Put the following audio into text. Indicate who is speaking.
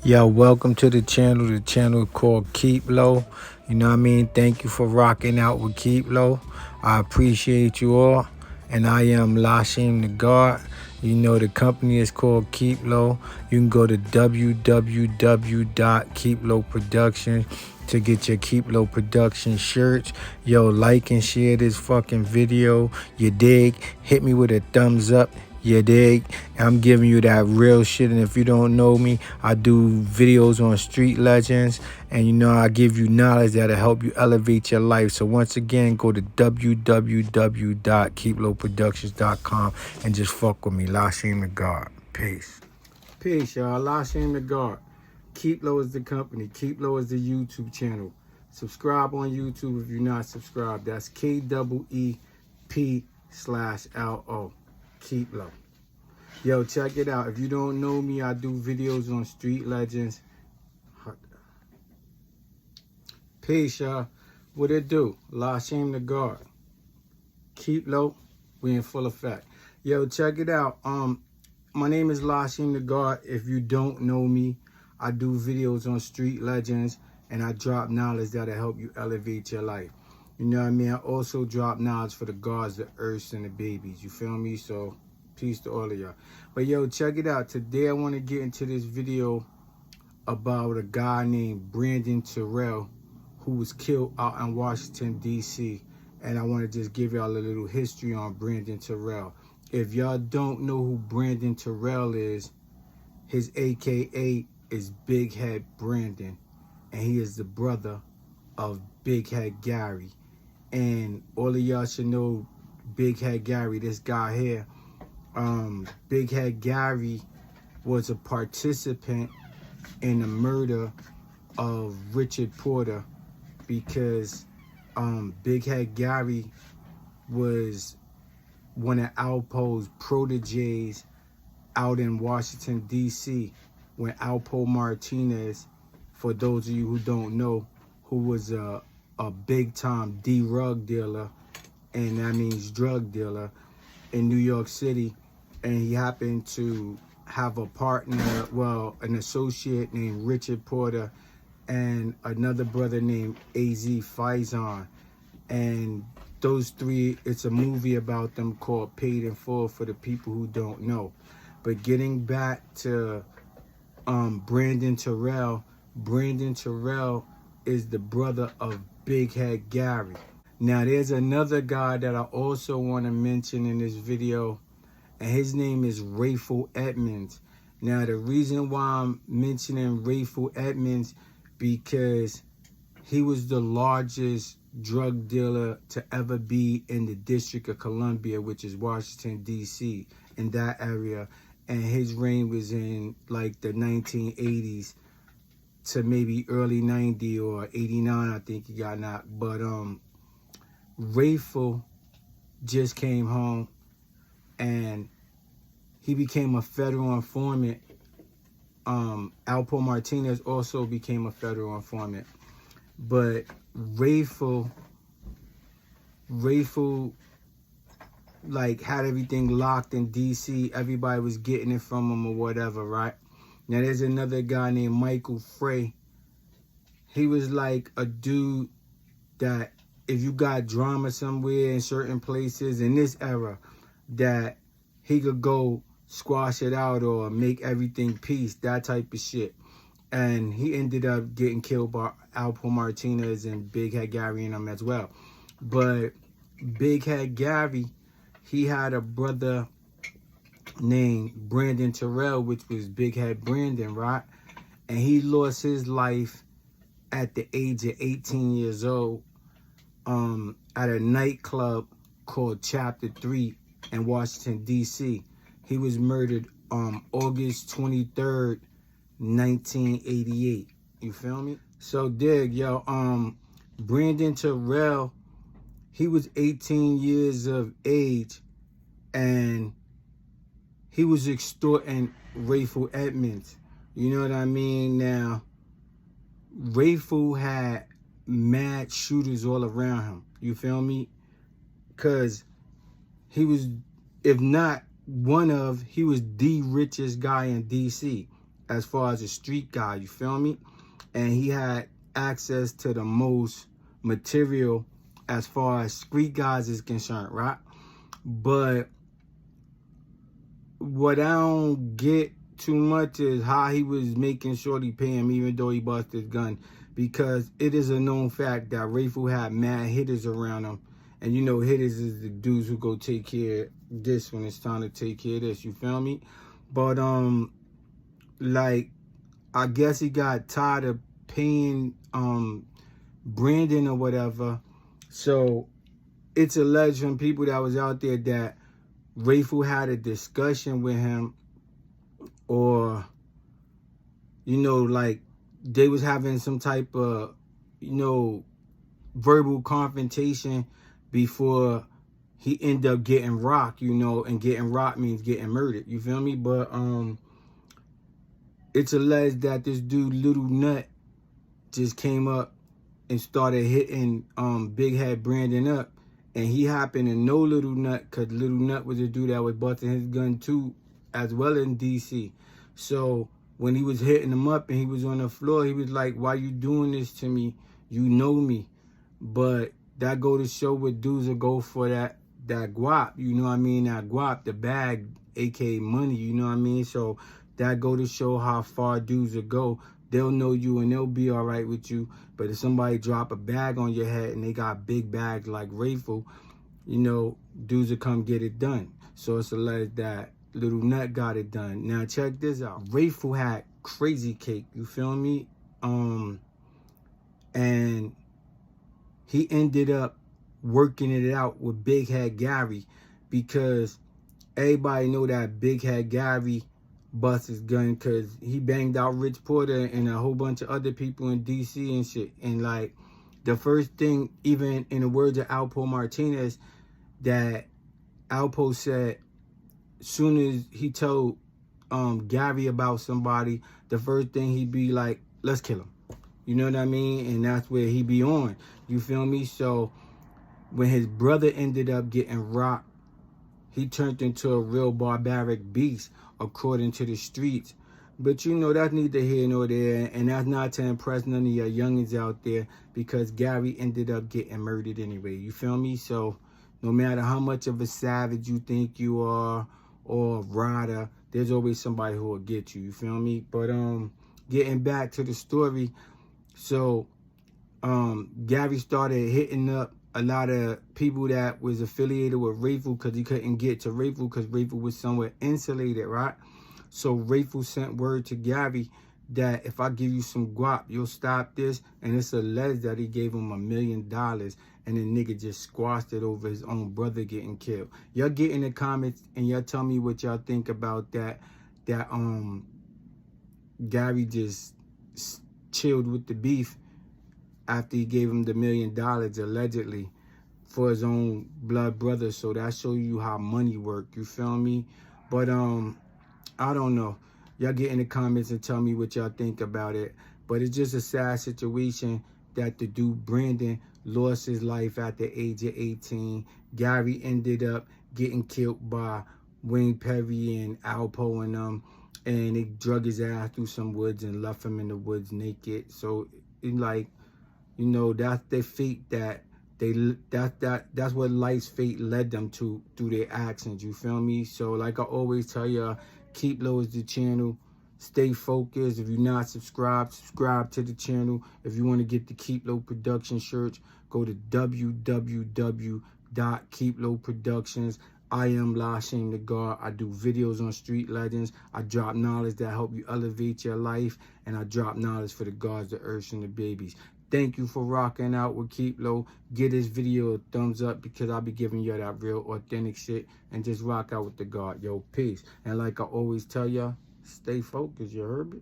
Speaker 1: Yo, welcome to the channel called Keep Low. You know what I mean? Thank you for rocking out with Keep Low. I appreciate you all. And I am LASHEIM the God. You know the company is called Keep Low. You can go to www.keeplowproductions to get your Keep Low Production shirts. Yo, like and share this fucking video. You dig? Hit me with a thumbs up. You dig? I'm giving you that real shit. And if you don't know me, I do videos on street legends. And you know, I give you knowledge that'll help you elevate your life. So once again, go to www.keeplowproductions.com and just fuck with me. LASHEIM the God. Peace. Peace, y'all. LASHEIM the God. Keep Low is the company. Keep Low is the YouTube channel. Subscribe on YouTube if you're not subscribed. That's KEEP/LO. Keep Low. Yo, check it out. If you don't know me, I do videos on street legends. Peace, y'all. What it do? LASHEIM the God. Keep Low. We in full effect. Yo, check it out. My name is LASHEIM the God. If you don't know me, I do videos on street legends and I drop knowledge that'll help you elevate your life. You know what I mean? I also drop knowledge for the gods, the earths, and the babies. You feel me? So, peace to all of y'all. But yo, check it out. Today I want to get into this video about a guy named Brandon Terrell who was killed out in Washington, D.C. And I want to just give y'all a little history on Brandon Terrell. If y'all don't know who Brandon Terrell is, his AKA is Bighead Brandon. And he is the brother of Bighead Gary. And all of y'all should know Bighead Gary, this guy here. Bighead Gary was a participant in the murder of Richard Porter because Bighead Gary was one of ALPO's proteges out in Washington, D.C. when ALPO MARTINEZ, for those of you who don't know, who was a big-time drug dealer, and that means drug dealer, in New York City, and he happened to have a partner, well, an associate named Richard Porter and another brother named AZ Faison. And those three, it's a movie about them called Paid in Full for the people who don't know. But getting back to Brandon Terrell is the brother of Bighead Gary. Now, there's another guy that I also want to mention in this video, and his name is RAYFUL Edmonds. Now, the reason why I'm mentioning RAYFUL Edmonds, because he was the largest drug dealer to ever be in the District of Columbia, which is Washington, D.C., in that area. And his reign was in like the 1980s to maybe early 90 or 89, I think he got knocked. But RAYFUL just came home and he became a federal informant. ALPO MARTINEZ also became a federal informant. But RAYFUL like had everything locked in DC. Everybody was getting it from him or whatever, right? Now there's another guy named Michael Frey. He was like a dude that if you got drama somewhere in certain places in this era, that he could go squash it out or make everything peace, that type of shit. And he ended up getting killed by ALPO MARTINEZ and Bighead Gary and them as well. But Bighead Gary, he had a brother named Brandon Terrell, which was Bighead Brandon, right? And he lost his life at the age of 18 years old at a nightclub called Chapter 3 in Washington, D.C. He was murdered August 23rd, 1988. You feel me? So dig, yo, Brandon Terrell, he was 18 years of age and he was extorting RAYFUL Edmonds. You know what I mean? Now, RAYFUL had mad shooters all around him. You feel me? Because he was, if not one of, he was the richest guy in DC. as far as a street guy, you feel me? And he had access to the most material as far as street guys is concerned, right? But what I don't get too much is how he was making sure he pay him even though he bust his gun. Because it is a known fact that RAYFUL had mad hitters around him. And you know, hitters is the dudes who go take care of this when it's time to take care of this, you feel me? But like, I guess he got tired of paying Brandon or whatever. So it's alleged from people that was out there that RAYFUL had a discussion with him, or, you know, like they was having some type of, you know, verbal confrontation before he ended up getting rocked, you know, and getting rocked means getting murdered, you feel me? But it's alleged that this dude, Little Nut, just came up and started hitting Bighead Brandon up. And he happened to know Little Nut because Little Nut was a dude that was busting his gun too, as well in D.C. So when he was hitting him up and he was on the floor, he was like, why you doing this to me? You know me. But that go to show what dudes will go for that guap, you know what I mean? That guap, the bag, aka money, you know what I mean? So that go to show how far dudes will go. They'll know you and they'll be all right with you. But if somebody drop a bag on your head and they got big bags like RAYFUL, you know, dudes will come get it done. So it's alleged that Little Nut got it done. Now check this out. RAYFUL had crazy cake, you feel me? And he ended up working it out with Bighead Gary because everybody know that Bighead Gary bust his gun because he banged out Rich Porter and a whole bunch of other people in DC and shit. And like the first thing, even in the words of ALPO MARTINEZ, that ALPO said, soon as he told Gary about somebody, the first thing he'd be like, let's kill him. You know what I mean? And that's where he be on. You feel me? So when his brother ended up getting rocked, he turned into a real barbaric beast, according to the streets. But you know, that's neither here nor there, and that's not to impress none of your youngins out there, because Gary ended up getting murdered anyway. You feel me? So no matter how much of a savage you think you are, or a rider, there's always somebody who will get you. You feel me? But getting back to the story, so Gary started hitting up a lot of people that was affiliated with RAYFUL because he couldn't get to RAYFUL because RAYFUL was somewhat insulated, right? So RAYFUL sent word to Gary that if I give you some guap, you'll stop this. And it's alleged that he gave him $1 million and the nigga just squashed it over his own brother getting killed. Y'all get in the comments and y'all tell me what y'all think about that. That Gary just chilled with the beef after he gave him the $1 million allegedly for his own blood brother. So that show you how money work, you feel me? But I don't know. Y'all get in the comments and tell me what y'all think about it. But it's just a sad situation that the dude Brandon lost his life at the age of 18. Gary ended up getting killed by Wayne Perry and ALPO and them. And they drug his ass through some woods and left him in the woods naked. So it like, you know, that's their fate that that's what life's fate led them to through their actions, you feel me? So like I always tell y'all, keep low is the channel. Stay focused. If you're not subscribed, subscribe to the channel. If you want to get the Keep Low Production shirts, go to www.keeplowproductions. I am LASHEIM the God. I do videos on street legends. I drop knowledge that help you elevate your life. And I drop knowledge for the gods, the earths, and the babies. Thank you for rocking out with Keep Low. Give this video a thumbs up because I'll be giving you that real authentic shit. And just rock out with the God. Yo, peace. And like I always tell y'all, stay focused. You heard me?